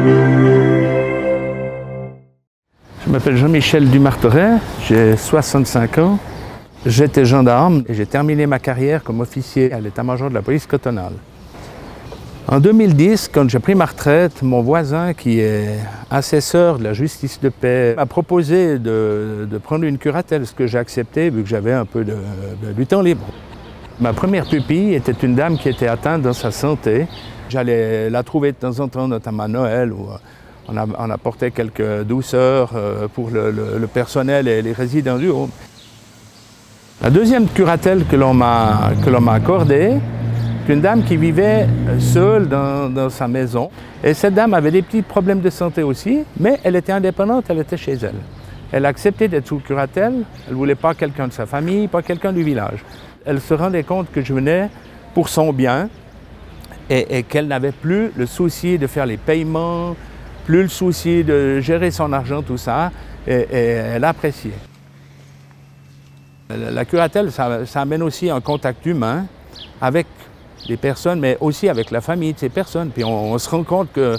Je m'appelle Jean-Michel Dumarteret, j'ai 65 ans. J'étais gendarme et j'ai terminé ma carrière comme officier à l'état-major de la police cantonale. En 2010, quand j'ai pris ma retraite, mon voisin, qui est assesseur de la justice de paix, m'a proposé de prendre une curatelle, ce que j'ai accepté vu que j'avais un peu du temps libre. Ma première pupille était une dame qui était atteinte dans sa santé. J'allais la trouver de temps en temps, notamment à Noël, où on apportait quelques douceurs pour le personnel et les résidents du home. La deuxième curatelle que l'on m'a accordée, c'est une dame qui vivait seule dans sa maison. Et cette dame avait des petits problèmes de santé aussi, mais elle était indépendante, elle était chez elle. Elle a accepté d'être sous curatelle, elle ne voulait pas quelqu'un de sa famille, pas quelqu'un du village. Elle se rendait compte que je venais pour son bien et qu'elle n'avait plus le souci de faire les paiements, plus le souci de gérer son argent, tout ça, et elle appréciait. La curatelle, ça amène aussi un contact humain avec les personnes, mais aussi avec la famille de ces personnes. Puis on se rend compte que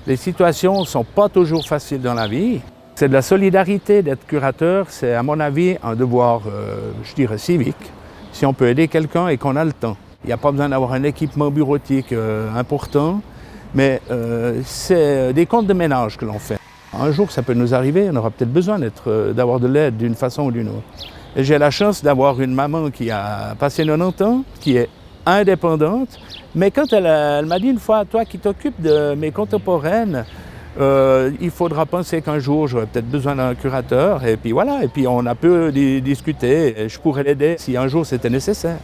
les situations ne sont pas toujours faciles dans la vie. C'est de la solidarité d'être curateur, c'est à mon avis un devoir, je dirais, civique. Si on peut aider quelqu'un et qu'on a le temps. Il n'y a pas besoin d'avoir un équipement bureautique important, mais c'est des comptes de ménage que l'on fait. Un jour, ça peut nous arriver, on aura peut-être besoin d'avoir de l'aide d'une façon ou d'une autre. Et j'ai la chance d'avoir une maman qui a passé 90 ans, qui est indépendante, mais quand elle m'a dit une fois, toi qui t'occupes de mes contemporaines, il faudra penser qu'un jour j'aurai peut-être besoin d'un curateur, et puis voilà, et puis on a pu discuter, et je pourrais l'aider si un jour c'était nécessaire.